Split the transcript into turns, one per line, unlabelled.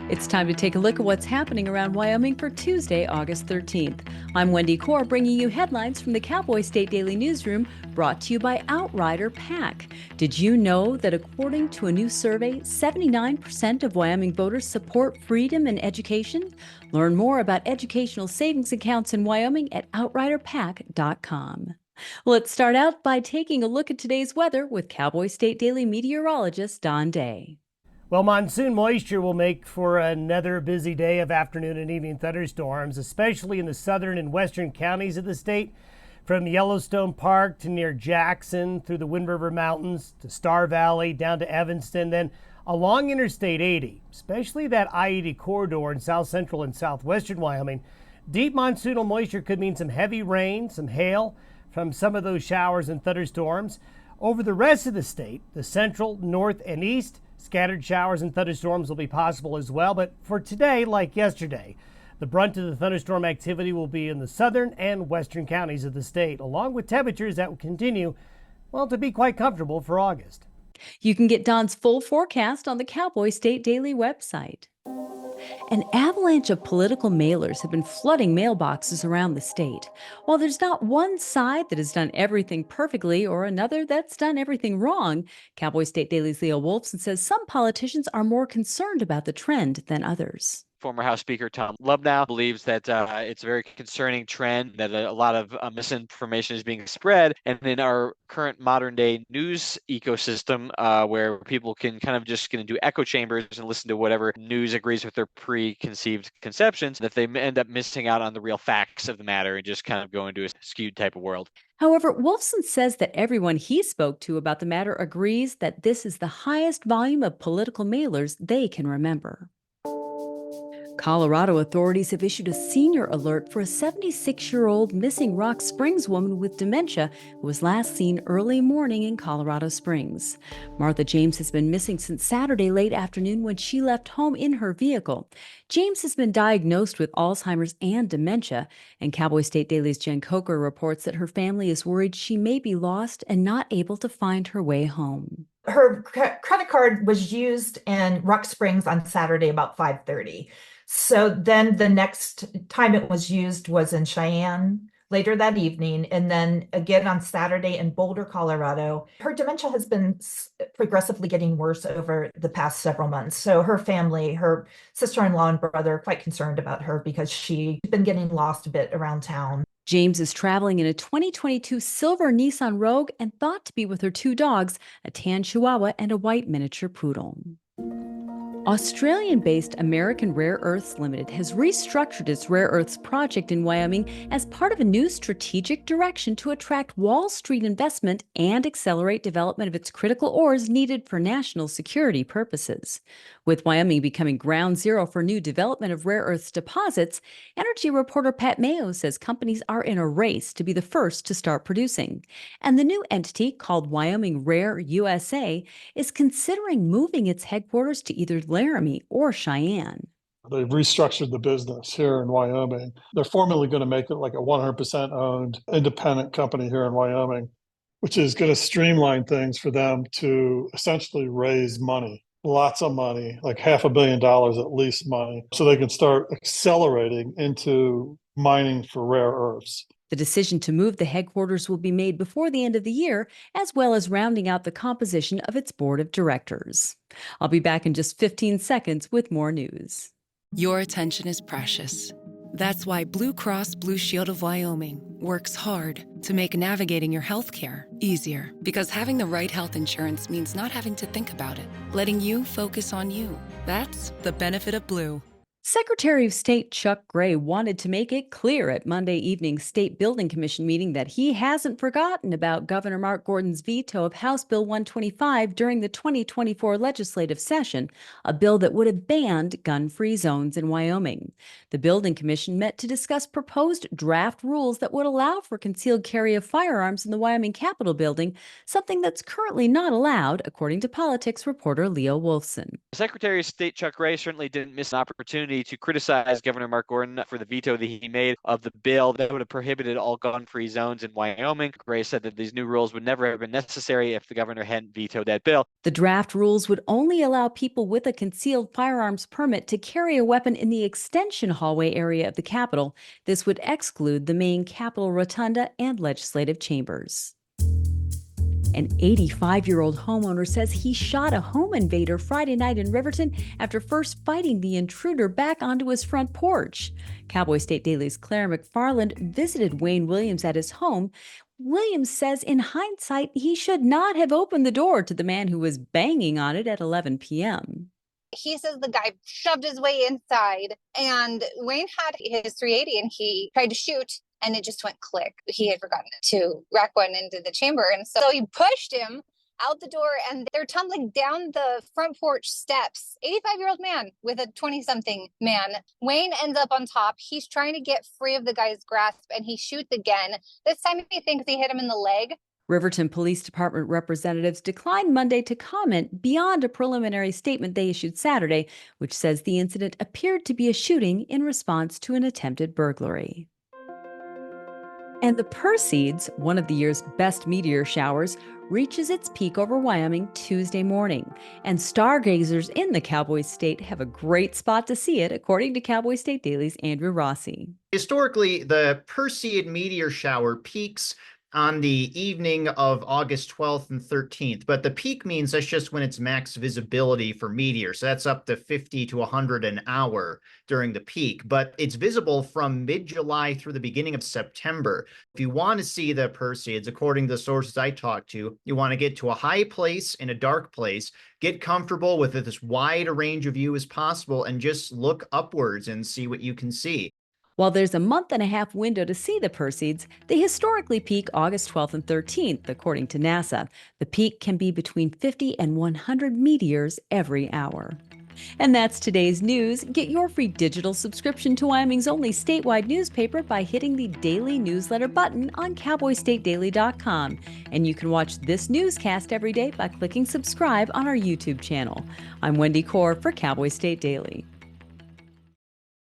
It's time to take a look at what's happening around Wyoming for Tuesday, August 13th. I'm Wendy Corr, bringing you headlines from the Cowboy State Daily newsroom, brought to you by Outrider PAC. Did you know that according to a new survey, 79% of Wyoming voters support freedom and education? Learn more about educational savings accounts in Wyoming at outriderpac.com. Let's start out by taking a look at today's weather with Cowboy State Daily meteorologist Don Day.
Well, monsoon moisture will make for another busy day of afternoon and evening thunderstorms, especially in the southern and western counties of the state, from Yellowstone Park to near Jackson, through the Wind River Mountains to Star Valley, down to Evanston, then along Interstate 80, especially that I-80 corridor in south central and southwestern Wyoming. Deep monsoonal moisture could mean some heavy rain, some hail from some of those showers and thunderstorms. Over the rest of the state, the central, north, and east, scattered showers and thunderstorms will be possible as well. But for today, like yesterday, the brunt of the thunderstorm activity will be in the southern and western counties of the state, along with temperatures that will continue, well, to be quite comfortable for August.
You can get Don's full forecast on the Cowboy State Daily website. An avalanche of political mailers have been flooding mailboxes around the state. While there's not one side that has done everything perfectly or another that's done everything wrong, Cowboy State Daily's Leo Wolfson says some politicians are more concerned about the trend than others.
Former House Speaker Tom Lubnow believes that it's a very concerning trend, that a lot of misinformation is being spread. And in our current modern day news ecosystem, where people can kind of just get into echo chambers and listen to whatever news agrees with their preconceived conceptions, that they end up missing out on the real facts of the matter and just kind of go into a skewed type of world.
However, Wolfson says that everyone he spoke to about the matter agrees that this is the highest volume of political mailers they can remember. Colorado authorities have issued a senior alert for a 76-year-old missing Rock Springs woman with dementia who was last seen early morning in Colorado Springs. Martha James has been missing since Saturday late afternoon when she left home in her vehicle. James has been diagnosed with Alzheimer's and dementia, and Cowboy State Daily's Jen Coker reports that her family is worried she may be lost and not able to find her way home.
Her credit card was used in Rock Springs on Saturday about 5:30. So then the next time it was used was in Cheyenne later that evening, and then again on Saturday in Boulder, Colorado. Her dementia has been progressively getting worse over the past several months. So her family, her sister-in-law and brother, are quite concerned about her because she's been getting lost a bit around town.
James is traveling in a 2022 silver Nissan Rogue and thought to be with her two dogs, a tan Chihuahua and a white miniature poodle. Australian-based American Rare Earths Limited has restructured its rare earths project in Wyoming as part of a new strategic direction to attract Wall Street investment and accelerate development of its critical ores needed for national security purposes. With Wyoming becoming ground zero for new development of rare earths deposits, energy reporter Pat Mayo says companies are in a race to be the first to start producing. And the new entity, called Wyoming Rare USA, is considering moving its headquarters to either Laramie or Cheyenne.
They've restructured the business here in Wyoming. They're formally going to make it like a 100% owned independent company here in Wyoming, which is going to streamline things for them to essentially raise money, lots of money, like $500 million at least money, so they can start accelerating into mining for rare earths.
The decision to move the headquarters will be made before the end of the year, as well as rounding out the composition of its board of directors. I'll be back in just 15 seconds with more news.
Your attention is precious. That's why Blue Cross Blue Shield of Wyoming works hard to make navigating your healthcare easier. Because having the right health insurance means not having to think about it, letting you focus on you. That's the benefit of Blue.
Secretary of State Chuck Gray wanted to make it clear at Monday evening's State Building Commission meeting that he hasn't forgotten about Governor Mark Gordon's veto of House Bill 125 during the 2024 legislative session, a bill that would have banned gun-free zones in Wyoming. The Building Commission met to discuss proposed draft rules that would allow for concealed carry of firearms in the Wyoming Capitol building, something that's currently not allowed, according to politics reporter Leo Wolfson.
Secretary of State Chuck Gray certainly didn't miss an opportunity opportunity to criticize Governor Mark Gordon for the veto that he made of the bill that would have prohibited all gun-free zones in Wyoming. Gray said that these new rules would never have been necessary if the governor hadn't vetoed that bill.
The draft rules would only allow people with a concealed firearms permit to carry a weapon in the extension hallway area of the Capitol. This would exclude the main Capitol Rotunda and legislative chambers. An 85-year-old homeowner says he shot a home invader Friday night in Riverton after first fighting the intruder back onto his front porch. Cowboy State Daily's Claire McFarland visited Wayne Williams at his home. Williams says in hindsight, he should not have opened the door to the man who was banging on it at 11 p.m.
He says the guy shoved his way inside, and Wayne had his 380 and he tried to shoot and it just went click. He had forgotten to rack one into the chamber. And so he pushed him out the door and they're tumbling down the front porch steps. 85-year-old man with a 20-something man. Wayne ends up on top. He's trying to get free of the guy's grasp and he shoots again. This time he thinks he hit him in the leg.
Riverton Police Department representatives declined Monday to comment beyond a preliminary statement they issued Saturday, which says the incident appeared to be a shooting in response to an attempted burglary. And the Perseids, one of the year's best meteor showers, reaches its peak over Wyoming Tuesday morning. And stargazers in the Cowboy State have a great spot to see it, according to Cowboy State Daily's Andrew Rossi.
Historically, the Perseid meteor shower peaks on the evening of August 12th and 13th, but the peak means that's just when it's max visibility for meteors. So that's up to 50 to 100 an hour during the peak, but it's visible from mid-July through the beginning of September. If you want to see the Perseids, according to the sources I talked to, you want to get to a high place in a dark place, get comfortable with as wide a range of view as possible, and just look upwards and see what you can see.
While there's a month-and-a-half window to see the Perseids, they historically peak August 12th and 13th, according to NASA. The peak can be between 50 and 100 meteors every hour. And that's today's news. Get your free digital subscription to Wyoming's only statewide newspaper by hitting the daily newsletter button on cowboystatedaily.com. And you can watch this newscast every day by clicking subscribe on our YouTube channel. I'm Wendy Corr for Cowboy State Daily.